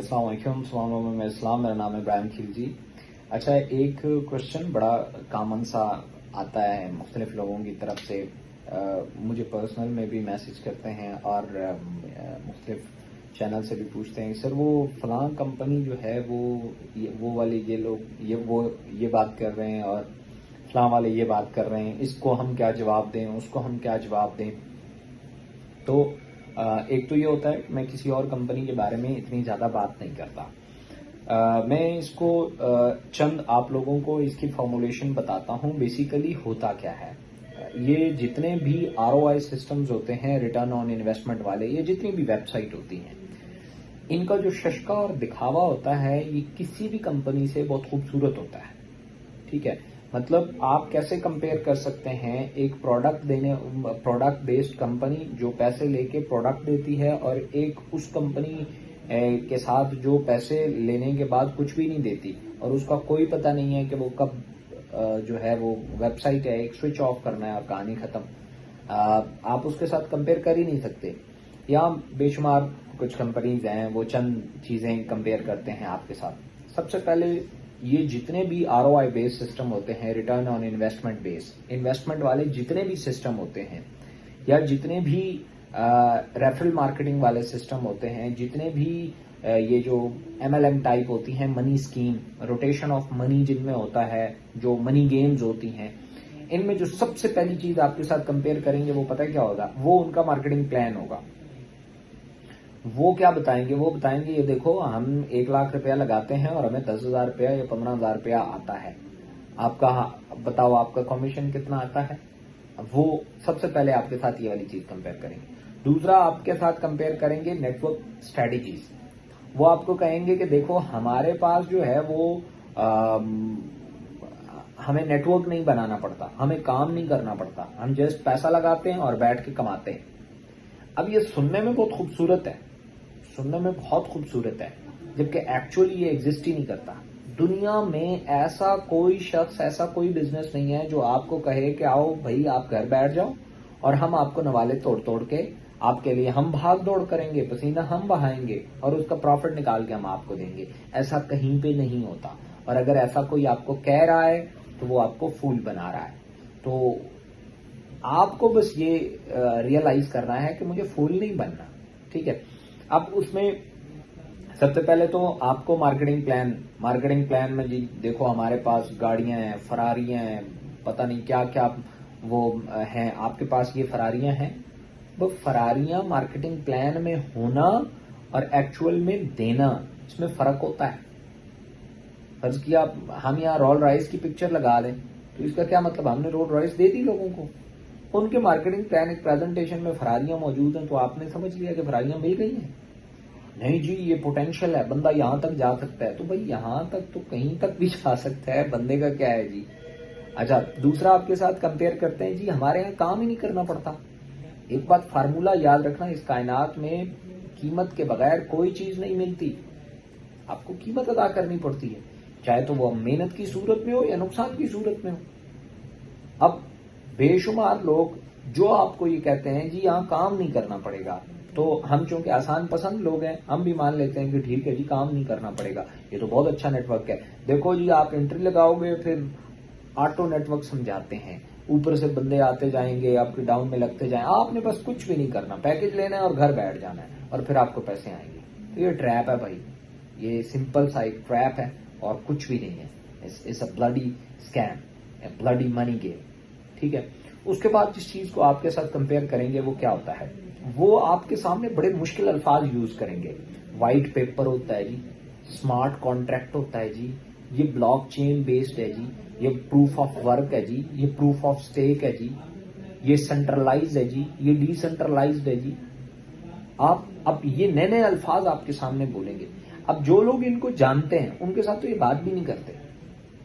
अस्सलाम वालेकुम, मैं इस्लाम, मेरा नाम है इब्राहिम खिलजी। अच्छा, एक क्वेश्चन बड़ा कॉमन सा आता है मुख्तलिफ लोगों की तरफ से, मुझे पर्सनल में भी मैसेज करते हैं और मुख्तलिफ चैनल से भी पूछते हैं, सर वो फलां कंपनी जो है वो वाले ये लोग ये बात कर रहे हैं और फलां वाले ये बात कर रहे हैं, इसको हम क्या जवाब दें, उसको हम क्या जवाब दें। तो एक तो ये होता है कि मैं किसी और कंपनी के बारे में इतनी ज़्यादा बात नहीं करता। मैं इसको चंद आप लोगों को इसकी फॉर्मुलेशन बताता हूँ। बेसिकली होता क्या है, ये जितने भी ROI सिस्टम्स होते हैं, रिटर्न ऑन इन्वेस्टमेंट वाले, ये जितनी भी वेबसाइट होती हैं, इनका जो शशका और दिखावा होता है ये किसी भी कंपनी से बहुत खूबसूरत होता है। ठीक है, मतलब आप कैसे कंपेयर कर सकते हैं एक प्रोडक्ट बेस्ड कंपनी जो पैसे लेके प्रोडक्ट देती है और एक उस कंपनी के साथ जो पैसे लेने के बाद कुछ भी नहीं देती और उसका कोई पता नहीं है कि वो कब जो है वो वेबसाइट है एक स्विच ऑफ करना है और कहानी खत्म। आप उसके साथ कंपेयर कर ही नहीं सकते। या बेशुमार कुछ कंपनीज हैं वो चंद चीजें कंपेयर करते हैं आपके साथ। सबसे पहले ये जितने भी ROI बेस्ड सिस्टम होते हैं, return on investment based, investment वाले जितने भी सिस्टम होते हैं, या जितने भी रेफरल मार्केटिंग वाले सिस्टम होते हैं, जितने भी ये जो MLM टाइप होती हैं, money scheme, rotation of money जिनमें होता है, जो मनी गेम्स होती हैं, इनमें जो सबसे पहली चीज आपके साथ कंपेयर करेंगे वो पता है क्या होगा, वो उनका मार्केटिंग प्लान होगा। वो क्या बताएंगे, वो बताएंगे ये देखो हम 1 लाख रुपया लगाते हैं और हमें 10,000 रुपया या 15,000 रुपया आता है, आपका बताओ आपका कमीशन कितना आता है। वो सबसे पहले आपके साथ ये वाली चीज कंपेयर करेंगे। दूसरा आपके साथ कंपेयर करेंगे नेटवर्क स्ट्रेटेजीज। वो आपको कहेंगे कि देखो हमारे पास जो है वो हमें नेटवर्क नहीं बनाना पड़ता, हमें काम नहीं करना पड़ता, हम जस्ट पैसा लगाते हैं और बैठ के कमाते हैं। अब ये सुनने में बहुत खूबसूरत है, सुनने में बहुत खूबसूरत है, जबकि एक्चुअली ये एग्जिस्ट ही नहीं करता। दुनिया में ऐसा कोई शख्स, ऐसा कोई बिजनेस नहीं है जो आपको कहे कि आओ भाई आप घर बैठ जाओ और हम आपको नवाले तोड़ तोड़ के आपके लिए हम भाग दौड़ करेंगे, पसीना हम बहाएंगे और उसका प्रॉफिट निकाल के हम आपको देंगे। ऐसा कहीं पे नहीं होता। और अगर ऐसा कोई आपको कह रहा है तो वो आपको फूल बना रहा है। तो आपको बस ये रियलाइज करना है कि मुझे फूल नहीं बनना। ठीक है, अब उसमें सबसे पहले तो आपको मार्केटिंग प्लान में जी देखो हमारे पास गाड़ियां हैं, फरारियां हैं, पता नहीं क्या क्या वो हैं, आपके पास ये फरारियां हैं। वो फरारियां मार्केटिंग प्लान में होना और एक्चुअल में देना, इसमें फर्क होता है। फर्ज किया हम यहाँ रोल रॉयस की पिक्चर लगा लें तो इसका क्या मतलब, हमने रोल रॉयस दे दी लोगों को। उनके मार्केटिंग प्लान एक प्रेजेंटेशन में फरारियां मौजूद हैं तो आपने समझ लिया कि फरारियां मिल गई हैं। नहीं जी ये पोटेंशियल है, बंदा यहां तक जा सकता है। तो भाई यहां तक तो कहीं तक भी जा सकता है, बंदे का क्या है जी। अच्छा, दूसरा आपके साथ कंपेयर करते हैं जी हमारे यहाँ काम ही नहीं करना पड़ता। एक बात फार्मूला याद रखना, इस कायनात में कीमत के बगैर कोई चीज नहीं मिलती। आपको कीमत अदा करनी पड़ती है, चाहे तो वो मेहनत की सूरत में हो या नुकसान की सूरत में हो। अब बेशुमार लोग जो आपको ये कहते हैं जी यहाँ काम नहीं करना पड़ेगा, तो हम चूंकि आसान पसंद लोग हैं हम भी मान लेते हैं कि ठीक है जी काम नहीं करना पड़ेगा, ये तो बहुत अच्छा नेटवर्क है। देखो जी आप एंट्री लगाओगे फिर ऑटो नेटवर्क समझाते हैं, ऊपर से बंदे आते जाएंगे, आपके डाउन में लगते जाए, आपने बस कुछ भी नहीं करना, पैकेज लेना है और घर बैठ जाना है और फिर आपको पैसे आएंगे। तो ये ट्रैप है भाई, ये सिंपल सा एक ट्रैप है और कुछ भी नहीं है। It's a bloody scam, A bloody money game. ठीक है, उसके बाद जिस चीज को आपके साथ कंपेयर करेंगे वो क्या होता है, वो आपके सामने बड़े मुश्किल अल्फाज यूज करेंगे। व्हाइट पेपर होता है जी, स्मार्ट कॉन्ट्रैक्ट होता है जी, ये ब्लॉकचेन बेस्ड है जी, ये प्रूफ ऑफ वर्क है जी, ये प्रूफ ऑफ स्टेक है जी, ये सेंट्रलाइज है जी, ये डिसेंट्रलाइज्ड है जी। आप अब ये नए नए अल्फाज आपके सामने बोलेंगे। अब जो लोग इनको जानते हैं उनके साथ तो ये बात भी नहीं करते,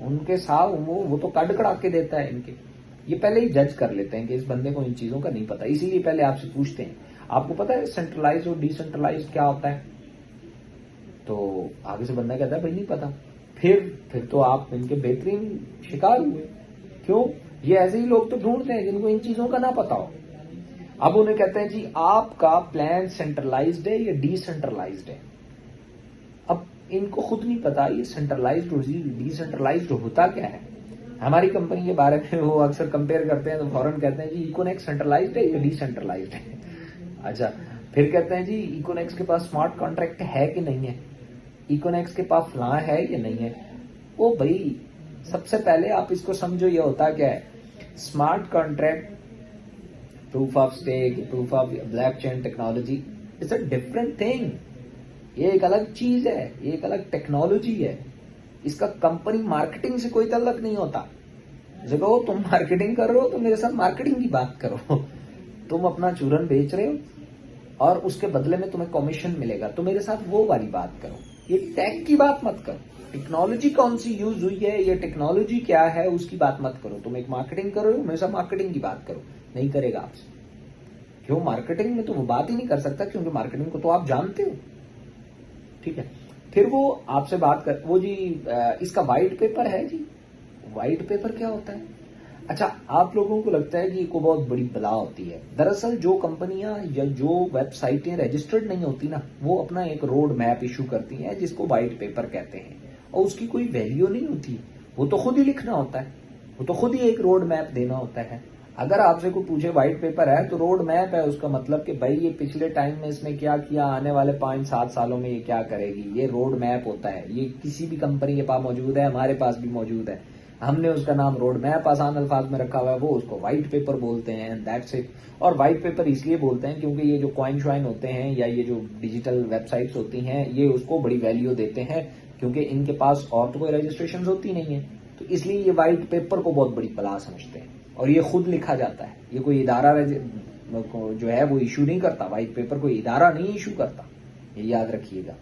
उनके साथ वो तो कड़ कड़ा के देता है इनके। ये पहले ही जज कर लेते हैं कि इस बंदे को इन चीजों का नहीं पता, इसीलिए पहले आपसे पूछते हैं आपको पता है सेंट्रलाइज और डिसेंट्रलाइज क्या होता है। तो आगे से बंदा कहता है भाई नहीं पता, फिर तो आप इनके बेहतरीन शिकार हुए। क्यों, ये ऐसे ही लोग तो ढूंढते हैं जिनको इन चीजों का ना पता हो। अब उन्हें कहते हैं जी आपका प्लान सेंट्रलाइज्ड है या डिसेंट्रलाइज्ड है। अब इनको खुद नहीं पता ये सेंट्रलाइज्ड और डिसेंट्रलाइज्ड होता क्या है। हमारी कंपनी के बारे में वो अक्सर कंपेयर करते हैं तो फौरन कहते हैं जी इकोनेक्स सेंट्रलाइज्ड है या डिसेंट्रलाइज्ड है। अच्छा, फिर कहते हैं जी इकोनेक्स के पास स्मार्ट कॉन्ट्रैक्ट है कि नहीं है, इकोनेक्स के पास फलां है या नहीं है। ओ भाई, सबसे पहले आप इसको समझो, ये होता क्या है। Smart contract, proof of stake, proof of blockchain technology it's a different thing. ये एक अलग चीज है, ये एक अलग टेक्नोलॉजी है। इसका कंपनी मार्केटिंग से कोई ताल्लुक नहीं होता। देखो, तुम मार्केटिंग कर रहे हो तो मेरे साथ मार्केटिंग की बात करो। तुम अपना चूरन बेच रहे हो और उसके बदले में तुम्हें कमीशन मिलेगा, तो मेरे साथ वो वाली बात करो। ये टैग की बात मत करो। टेक्नोलॉजी कौन सी यूज हुई है, ये टेक्नोलॉजी क्या है, उसकी बात मत करो। तुम एक मार्केटिंग कर रहे हो, मेरे साथ मार्केटिंग की बात करो। नहीं करेगा आपसे। क्यों? मार्केटिंग में तो वो बात ही नहीं कर सकता, क्योंकि मार्केटिंग को तो आप जानते हो। ठीक है, फिर वो आपसे बात कर, वो जी इसका व्हाइट पेपर है जी। व्हाइट पेपर क्या होता है? अच्छा, आप लोगों को लगता है कि ये को बहुत बड़ी बला होती है। दरअसल जो कंपनियां या जो वेबसाइटें रजिस्टर्ड नहीं होती ना, वो अपना एक रोड मैप इशू करती हैं जिसको व्हाइट पेपर कहते हैं, और उसकी कोई वैल्यू नहीं होती। वो तो खुद ही लिखना होता है, वो तो खुद ही एक रोड मैप देना होता है। अगर आपसे कोई पूछे व्हाइट पेपर है तो रोड मैप है उसका मतलब कि भाई ये पिछले टाइम में इसने क्या किया, आने वाले 5-7 सालों में ये क्या करेगी, ये रोड मैप होता है। ये किसी भी कंपनी के पास मौजूद है, हमारे पास भी मौजूद है। हमने उसका नाम रोड मैप आसान अल्फाज में रखा हुआ है, वो उसको व्हाइट पेपर बोलते हैं, दैट्स इट। और व्हाइट पेपर इसलिए बोलते हैं क्योंकि ये जो कॉइन श्वाइन होते हैं या ये जो डिजिटल वेबसाइट्स होती हैं, ये उसको बड़ी वैल्यू देते हैं, क्योंकि इनके पास और तो कोई रजिस्ट्रेशन होती नहीं है। तो इसलिए ये व्हाइट पेपर को बहुत बड़ी बला समझते हैं, और ये खुद लिखा जाता है। ये कोई इदारा जो है वो इशू नहीं करता, व्हाइट पेपर कोई इदारा नहीं इशू करता, ये याद रखिएगा।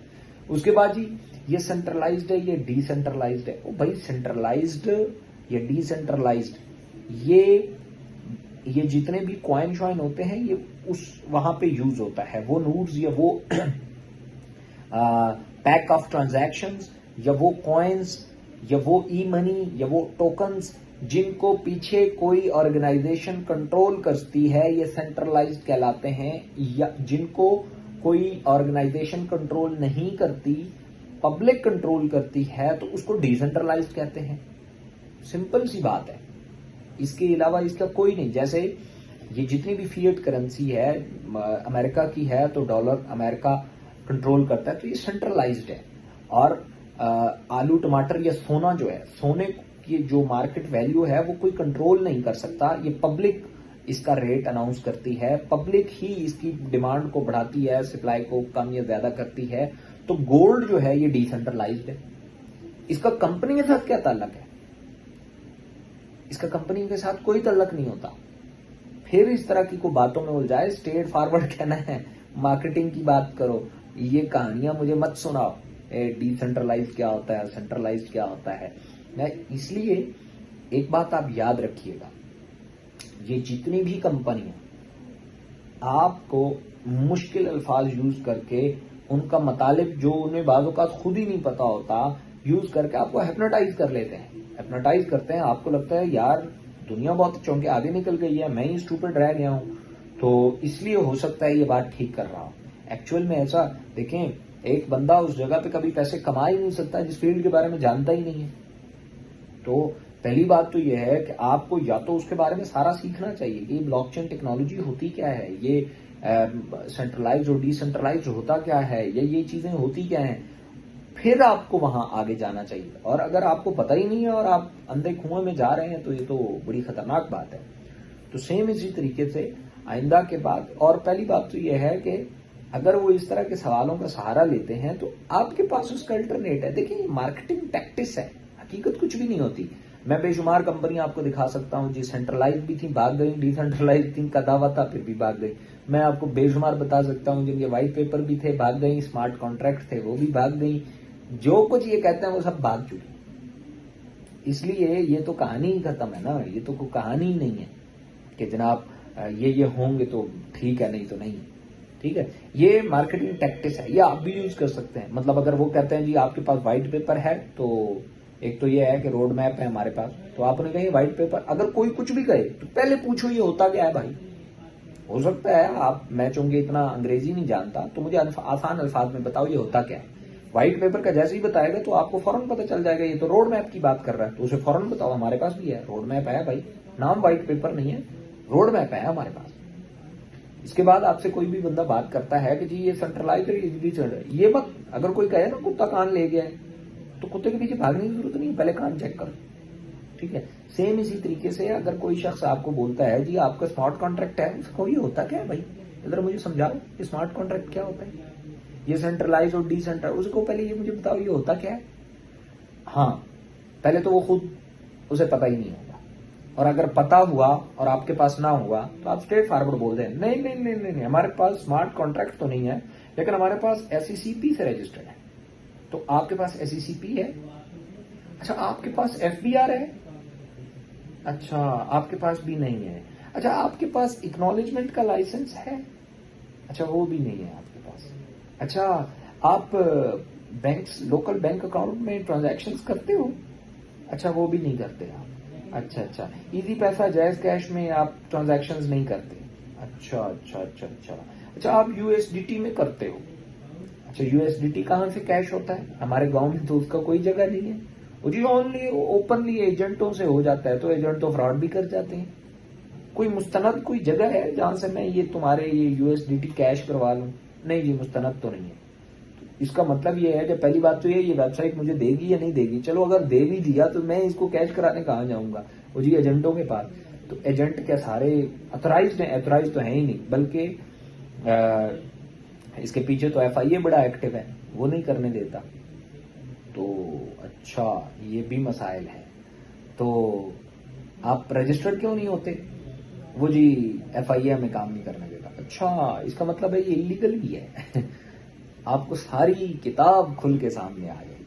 उसके बाद जी, ये सेंट्रलाइज्ड है, ये डिसेंट्रलाइज्ड है। ओ भाई, सेंट्रलाइज्ड या डिसेंट्रलाइज्ड, ये जितने भी कॉइन श्वाइन होते हैं, ये उस वहां पे यूज होता है। वो नोड्स या वो पैक ऑफ ट्रांजैक्शंस या वो कॉइन्स या वो ई मनी या वो टोकन्स जिनको पीछे कोई ऑर्गेनाइजेशन कंट्रोल करती है, ये सेंट्रलाइज्ड कहलाते हैं। या जिनको कोई ऑर्गेनाइजेशन कंट्रोल नहीं करती, पब्लिक कंट्रोल करती है, तो उसको डिसेंट्रलाइज्ड कहते हैं। सिंपल सी बात है, इसके अलावा इसका कोई नहीं। जैसे ये जितनी भी फिएट करेंसी है अमेरिका की है, तो डॉलर अमेरिका कंट्रोल करता है, तो ये सेंट्रलाइज्ड है। और आलू टमाटर या सोना जो है, सोने की जो मार्केट वैल्यू है वो कोई कंट्रोल नहीं कर सकता, ये पब्लिक इसका रेट अनाउंस करती है, पब्लिक ही इसकी डिमांड को बढ़ाती है, सप्लाई को कम या ज्यादा करती है। तो गोल्ड जो है ये डिसेंट्रलाइज्ड है। इसका कंपनी के साथ क्या ताल्लुक है? इसका कंपनी के साथ कोई ताल्लुक नहीं होता। फिर इस तरह की कोई बातों में उलझाए, स्ट्रेट फॉरवर्ड कहना है, मार्केटिंग की बात करो, ये कहानियां मुझे मत सुनाओ। डिसेंट्रलाइज क्या होता है, सेंट्रलाइज क्या होता है। इसलिए एक बात आप याद रखिएगा, ये जितनी भी कंपनियां आपको मुश्किल अल्फाज यूज करके, उनका मतलब जो उन्हें बाज़ों का खुद ही नहीं पता होता, यूज करके आपको हिप्नोटाइज कर लेते हैं, हिप्नोटाइज करते हैं। आपको लगता है यार दुनिया बहुत चौंके आगे निकल गई है, मैं ही स्टूपिड रह गया हूं, तो इसलिए हो सकता है ये बात ठीक कर रहा हूं। एक्चुअल में ऐसा देखें, एक बंदा उस जगह पे कभी पैसे कमा ही नहीं सकता जिस फील्ड के बारे में जानता ही नहीं है। तो पहली बात तो यह है कि आपको या तो उसके बारे में सारा सीखना चाहिए कि ब्लॉकचेन टेक्नोलॉजी होती क्या है, ये सेंट्रलाइज और डिसेंट्रलाइज होता क्या है, ये चीजें होती क्या हैं, फिर आपको वहां आगे जाना चाहिए। और अगर आपको पता ही नहीं है और आप अंधे कुएं में जा रहे हैं, तो ये तो बड़ी खतरनाक बात है। तो सेम इसी तरीके से आइंदा के बाद, और पहली बात तो यह है कि अगर वो इस तरह के सवालों का सहारा लेते हैं तो आपके पास उसका अल्टरनेट है। देखिए, मार्केटिंग टैक्टिस है, हकीकत कुछ भी नहीं होती। मैं बेशुमार कंपनी आपको दिखा सकता हूं जी, सेंट्रलाइज भी थी भाग गई, डिसेंट्रलाइज थी का दावा था फिर भी भाग गई। मैं आपको बेशुमार बता सकता हूं जिनके व्हाइट पेपर भी थे भाग गई, स्मार्ट कॉन्ट्रैक्ट थे वो भी भाग गई, जो कुछ ये कहते हैं वो सब भाग चुके। इसलिए ये तो कहानी ही खत्म है ना, ये तो कोई कहानी ही नहीं है कि जनाब ये होंगे तो ठीक है, नहीं तो नहीं। ठीक है, ये मार्केटिंग टैक्टिस है, ये आप भी यूज कर सकते हैं। मतलब अगर वो कहते हैं जी आपके पास व्हाइट पेपर है, तो एक तो ये है कि रोड मैप है हमारे पास, तो आपने कही व्हाइट पेपर, अगर कोई कुछ भी कहे तो पहले पूछो ये होता क्या है भाई। हो सकता है आप, मैं चूंकि इतना अंग्रेजी नहीं जानता, तो मुझे आसान अल्फाज में बताओ ये होता क्या है। व्हाइट पेपर का जैसे ही बताएगा तो आपको फौरन पता चल जाएगा ये तो रोड मैप की बात कर रहा है, तो उसे फौरन बताओ हमारे पास भी है, रोड मैप है भाई, नाम व्हाइट पेपर नहीं है, रोड मैप है हमारे पास। इसके बाद आपसे कोई भी बंदा बात करता है कि जी ये सेंट्रलाइज है, ये मत, अगर कोई कहे ना कुत्ता कान ले गया है, तो कुत्ते के पीछे भागने की जरूरत नहीं है, पहले कान चेक करो, ठीक है। सेम इसी तरीके से अगर कोई शख्स आपको बोलता है जी आपका स्मार्ट कॉन्ट्रैक्ट है, उसको ये होता क्या है भाई, इधर मुझे समझाओ ये स्मार्ट कॉन्ट्रैक्ट क्या होता है, ये सेंट्रलाइज और डिसेंट्रलाइज, उसको पहले ये मुझे बताओ ये होता क्या है। हाँ, पहले तो वो खुद उसे पता ही नहीं होगा, और अगर पता हुआ और आपके पास ना हुआ तो आप स्ट्रेट फॉरवर्ड बोल दें नहीं नहीं नहीं नहीं, नहीं हमारे पास स्मार्ट कॉन्ट्रैक्ट तो नहीं है, लेकिन हमारे पास SECP से रजिस्टर्ड है। तो आपके पास SECP है, अच्छा आपके पास FBR है, अच्छा आपके पास भी नहीं है, अच्छा आपके पास एक्नॉलेजमेंट का लाइसेंस है, अच्छा वो भी नहीं है आपके पास, अच्छा आप बैंक लोकल बैंक अकाउंट में ट्रांजैक्शंस करते हो, अच्छा वो भी नहीं करते आप, अच्छा अच्छा इजी पैसा जायज कैश में आप ट्रांजैक्शंस नहीं करते, अच्छा अच्छा अच्छा अच्छा अच्छा आप USDT में करते हो, अच्छा USDT कहाँ से कैश होता है, हमारे गांव में तो उसका कोई जगह नहीं है, वो जी ओनली ओपनली एजेंटों से हो जाता है, तो एजेंट तो फ्रॉड भी कर जाते हैं। कोई मुस्तनद कोई जगह है जहां से मैं ये तुम्हारे ये USDT कैश करवा लूं, नहीं जी मुस्तनद तो नहीं है। तो इसका मतलब ये है कि पहली बात तो ये वेबसाइट मुझे देगी या नहीं देगी, चलो अगर दे भी दिया तो मैं इसको कैश कराने कहाँ जाऊंगा, वो जी एजेंटों के पास, तो एजेंट क्या सारे अथोराइज्ड हैं, अथोराइज तो है ही नहीं, बल्कि इसके पीछे तो FIA बड़ा एक्टिव है, वो नहीं करने देता। तो अच्छा ये भी मसाइल है, तो आप रजिस्टर्ड क्यों नहीं होते, वो जी FIA में काम नहीं करने देता, अच्छा इसका मतलब है ये इलीगल भी है। आपको सारी किताब खुल के सामने आ जाएगी,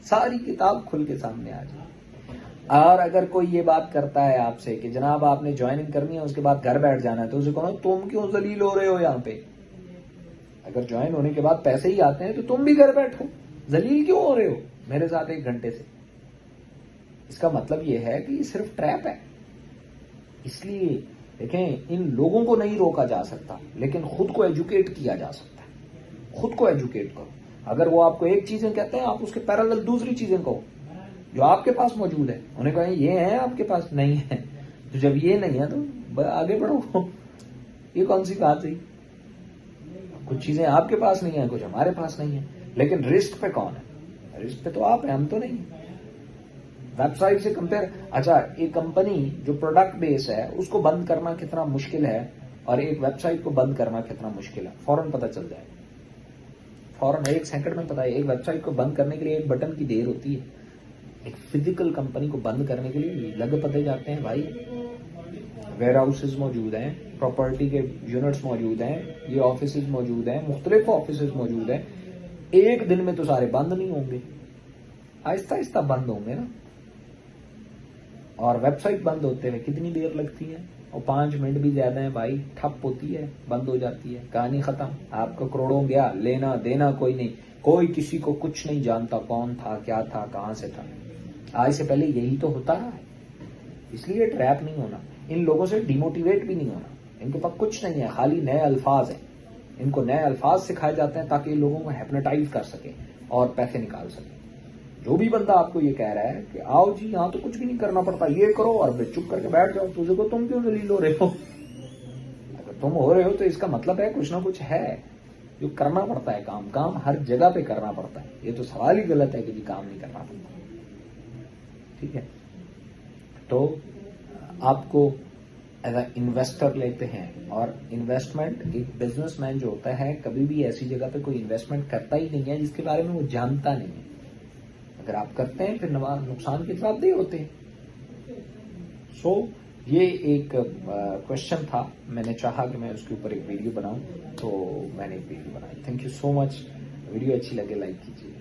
सारी किताब खुल के सामने आ जाएगी। और अगर कोई ये बात करता है आपसे कि जनाब आपने ज्वाइनिंग करनी है उसके बाद घर बैठ जाना है, तो उसे कहो तुम क्यों जलील हो रहे हो यहाँ पे, अगर ज्वाइन होने के बाद पैसे ही आते हैं तो तुम भी घर बैठो, जलील क्यों हो रहे हो मेरे साथ 1 घंटे से। इसका मतलब ये है कि ये सिर्फ ट्रैप है। इसलिए देखें इन लोगों को नहीं रोका जा सकता, लेकिन खुद को एजुकेट किया जा सकता है, खुद को एजुकेट करो। अगर वो आपको एक चीजें कहते हैं आप उसके पैरेलल दूसरी चीजें कहो जो आपके पास मौजूद है, उन्हें कहें ये है आपके पास नहीं है, तो जब ये नहीं है तो आगे बढ़ो। ये कौन सी बात है, कुछ चीजें आपके पास नहीं है, कुछ हमारे पास नहीं है, लेकिन रिस्क पे कौन है, रिस्क पे तो आप है, हम तो नहीं। वेबसाइट से कंपेयर, अच्छा एक कंपनी जो प्रोडक्ट बेस है उसको बंद करना कितना मुश्किल है और एक वेबसाइट को बंद करना कितना मुश्किल है, फौरन पता चल जाए, फौरन 1 सेकंड में पता है। एक वेबसाइट को बंद करने के लिए 1 बटन की देर होती है, एक फिजिकल कंपनी को बंद करने के लिए लग पते जाते हैं भाई, वेयर हाउसेज मौजूद हैं, प्रॉपर्टी के यूनिट्स मौजूद हैं, ये ऑफिसेज मौजूद हैं, मुख्तलिफ ऑफिसेज मौजूद हैं, एक दिन में तो सारे बंद नहीं होंगे, आहिस्ता आहिस्ता बंद होंगे ना। और वेबसाइट बंद होते हुए कितनी देर लगती है, और 5 मिनट भी ज्यादा है भाई, ठप होती है, बंद हो जाती है, कहानी खत्म, आपका करोड़ों गया, लेना देना कोई नहीं, कोई किसी को कुछ नहीं जानता, कौन था क्या था कहां से था। आज से पहले यही तो होता है, इसलिए ट्रैप नहीं होना, इन लोगों से डिमोटिवेट भी नहीं होना, इनके पास कुछ नहीं है, खाली नए अल्फाज हैं, इनको नए अल्फाज सिखाए जाते हैं ताकि लोगों को हिप्नोटाइज कर सके और पैसे निकाल सके। जो भी बंदा आपको ये कह रहा है कि आओ जी यहाँ तो कुछ भी नहीं करना पड़ता, ये करो और चुप करके बैठ जाओ, तुझे को तुम क्यों जलील हो रहे हो, अगर तुम हो रहे हो तो इसका मतलब है कुछ ना कुछ है जो करना पड़ता है, काम हर जगह पे करना पड़ता है, ये तो सवाल ही गलत है कि जी काम नहीं करना पड़ता, ठीक है। तो आपको एज अ इन्वेस्टर लेते हैं, और इन्वेस्टमेंट, एक बिजनेसमैन जो होता है कभी भी ऐसी जगह पे कोई इन्वेस्टमेंट करता ही नहीं है जिसके बारे में वो जानता नहीं है, अगर आप करते हैं फिर नुकसान के जवाबदेह होते हैं। सो ये एक क्वेश्चन था, मैंने चाहा कि मैं उसके ऊपर एक वीडियो बनाऊं, तो मैंने एक वीडियो बनाई। Thank you so much, video अच्छी लगे लाइक कीजिए।